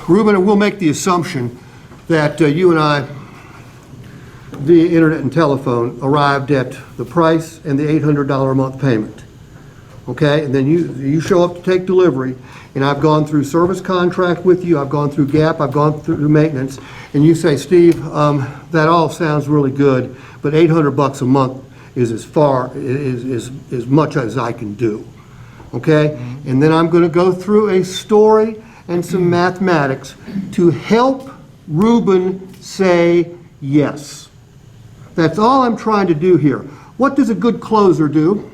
Ruben, we'll make the assumption that you and I, via internet and telephone, arrived at the price and the $800 a month payment. Okay, and then you show up to take delivery, and I've gone through service contract with you, I've gone through GAP, I've gone through maintenance, and you say, Steve, that all sounds really good, but $800 a month is as much as I can do. Okay, and then I'm going to go through a story and some mathematics to help Ruben say yes. That's all I'm trying to do here. What does a good closer do?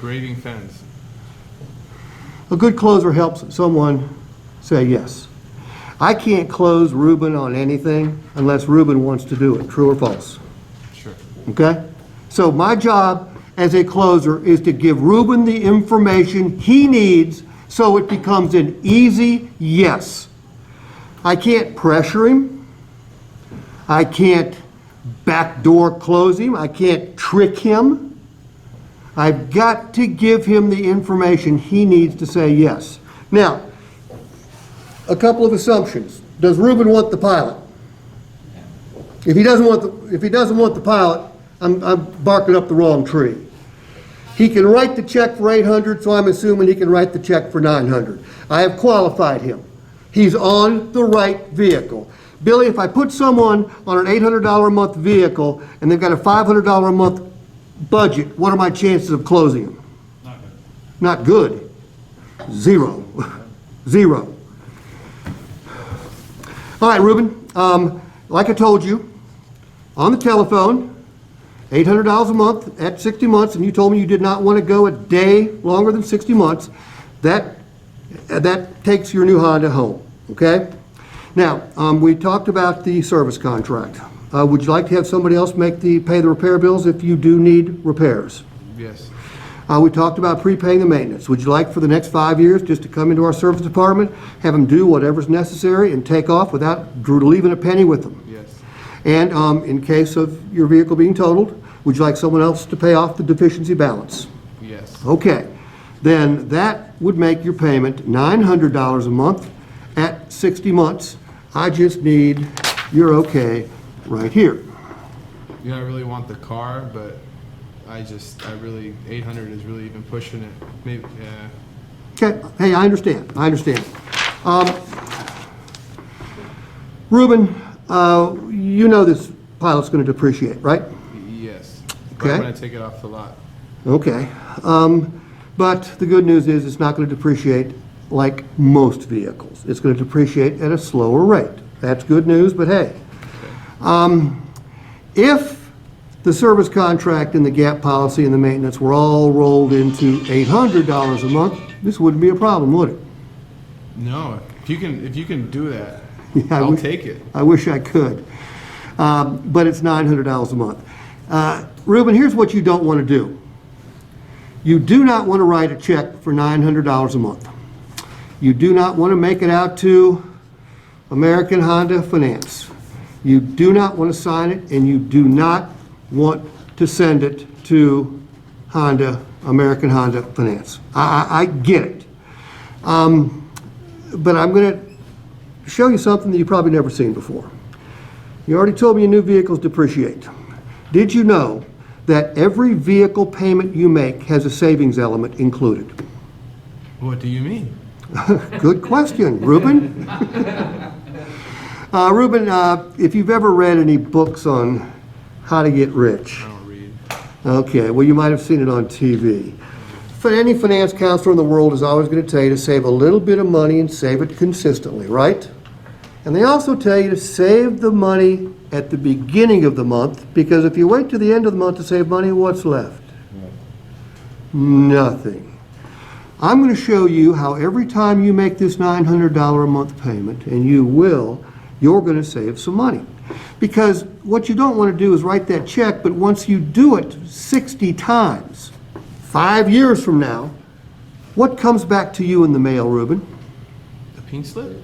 Grading fence. A good closer helps someone say yes. I can't close Ruben on anything unless Ruben wants to do it, true or false? Sure. Okay? So my job as a closer is to give Ruben the information he needs so it becomes an easy yes. I can't pressure him. I can't backdoor close him. I can't trick him. I've got to give him the information he needs to say yes. Now, a couple of assumptions. Does Ruben want the pilot? If he doesn't want the pilot, I'm barking up the wrong tree. He can write the check for $800, so I'm assuming he can write the check for $900. I have qualified him. He's on the right vehicle. Billy, if I put someone on an $800 a month vehicle and they've got a $500 a month budget, what are my chances of closing them? Not good. Zero. Zero. All right, Ruben, like I told you, on the telephone, $800 a month at 60 months, and you told me you did not want to go a day longer than 60 months. That takes your new Honda home, okay? Now, we talked about the service contract. Would you like to have somebody else pay the repair bills if you do need repairs? Yes. We talked about prepaying the maintenance. Would you like for the next 5 years just to come into our service department, have them do whatever's necessary, and take off without leaving a penny with them? Yes. And in case of your vehicle being totaled, would you like someone else to pay off the deficiency balance? Yes. Okay. Then that would make your payment $900 a month at 60 months. I just need your okay right here. You know, I really want the car, but I really, 800 is really even pushing it. Maybe, yeah. Okay. Hey, I understand. Ruben, you know this pilot's going to depreciate, right? Yes. Okay. I'm going to take it off the lot. Okay. But the good news is it's not going to depreciate like most vehicles. It's going to depreciate at a slower rate. That's good news, but hey. If the service contract and the GAP policy and the maintenance were all rolled into $800 a month, this wouldn't be a problem, would it? No. If you can do that, Yeah, I'll take it. I wish I could. But it's $900 a month. Ruben, here's what you don't want to do. You do not want to write a check for $900 a month. You do not want to make it out to American Honda Finance. You do not want to sign it, and you do not want to send it to American Honda Finance. I get it. But I'm going to show you something that you've probably never seen before. You already told me your new vehicles depreciate. Did you know that every vehicle payment you make has a savings element included? What do you mean? Good question, Ruben. Ruben, if you've ever read any books on how to get rich. I don't read. Okay, well, you might have seen it on TV. Any finance counselor in the world is always going to tell you to save a little bit of money and save it consistently, right? And they also tell you to save the money at the beginning of the month, because if you wait to the end of the month to save money, what's left? Nothing. I'm going to show you how every time you make this $900 a month payment, and you will, you're going to save some money. Because what you don't want to do is write that check, but once you do it 60 times, 5 years from now, what comes back to you in the mail, Ruben? A pink slip?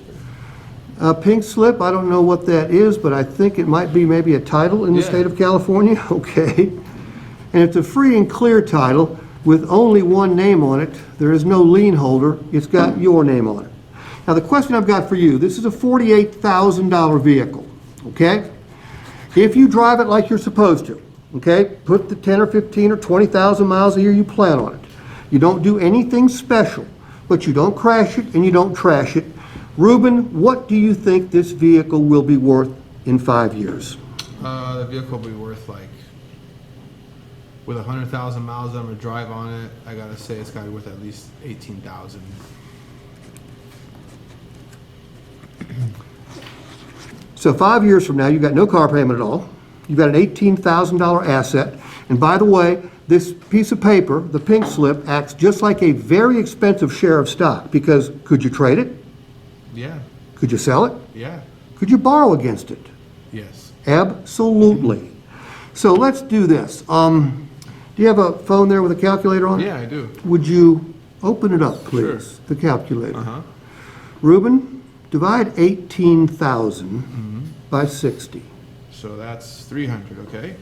A pink slip, I don't know what that is, but I think it might be maybe a title in the state of California. Okay. And it's a free and clear title, with only one name on it. There is no lien holder. It's got your name on it. Now, the question I've got for you, this is a $48,000 vehicle, okay? If you drive it like you're supposed to, okay, put the 10 or 15 or 20,000 miles a year you plan on it. You don't do anything special, but you don't crash it and you don't trash it. Ruben, what do you think this vehicle will be worth in 5 years? The vehicle will be worth like, with 100,000 miles I'm gonna drive on it, I gotta say it's gotta be worth at least 18,000. So 5 years from now, you've got no car payment at all. You've got an $18,000 asset. And by the way, this piece of paper, the pink slip, acts just like a very expensive share of stock, because could you trade it? Yeah, Could you sell it? yeah, Could you borrow against it? yes. Absolutely. So let's do this. Do you have a phone there with a calculator on it? Yeah, I do. Would you open it up, please? Sure. The calculator. Uh-huh. Ruben, divide 18,000 by 60. So that's 300, okay?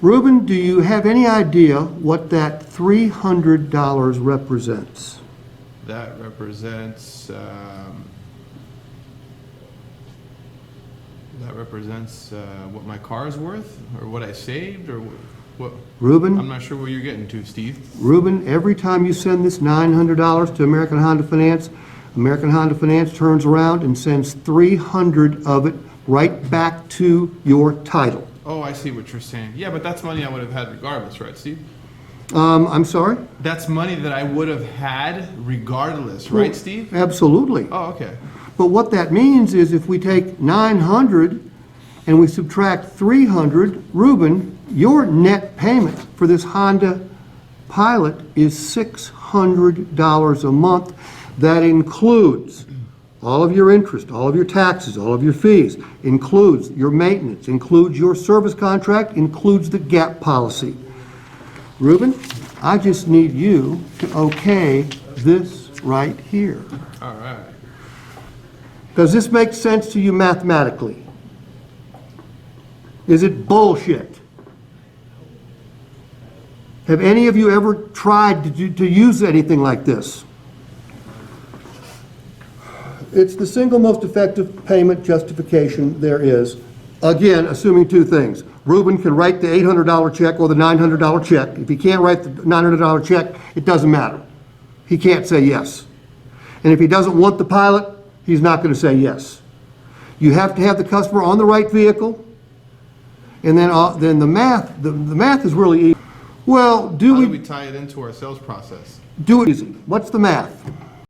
Ruben, do you have any idea what that $300 represents? That represents, what my car is worth, or what I saved, or what? I'm Ruben, not sure where you're getting to, Steve. Ruben, every time you send this $900 to American Honda Finance turns around and sends 300 of it right back to your title. Oh, I see what you're saying. Yeah, but that's money I would have had regardless, right, Steve? I'm sorry? That's money that I would have had regardless, right, Steve? Absolutely. Oh, okay. But what that means is if we take 900 and we subtract 300, Ruben, your net payment for this Honda Pilot is $600 a month. That includes all of your interest, all of your taxes, all of your fees, includes your maintenance, includes your service contract, includes the gap policy. Ruben, I just need you to okay this right here. All right. Does this make sense to you mathematically? Is it bullshit? Have any of you ever tried to use anything like this? It's the single most effective payment justification there is. Again, assuming two things. Ruben can write the $800 check or the $900 check. If he can't write the $900 check, it doesn't matter. He can't say yes. And if he doesn't want the Pilot, he's not going to say yes. You have to have the customer on the right vehicle, and then the math is really easy. Well, How do we tie it into our sales process? do it easy. What's the math?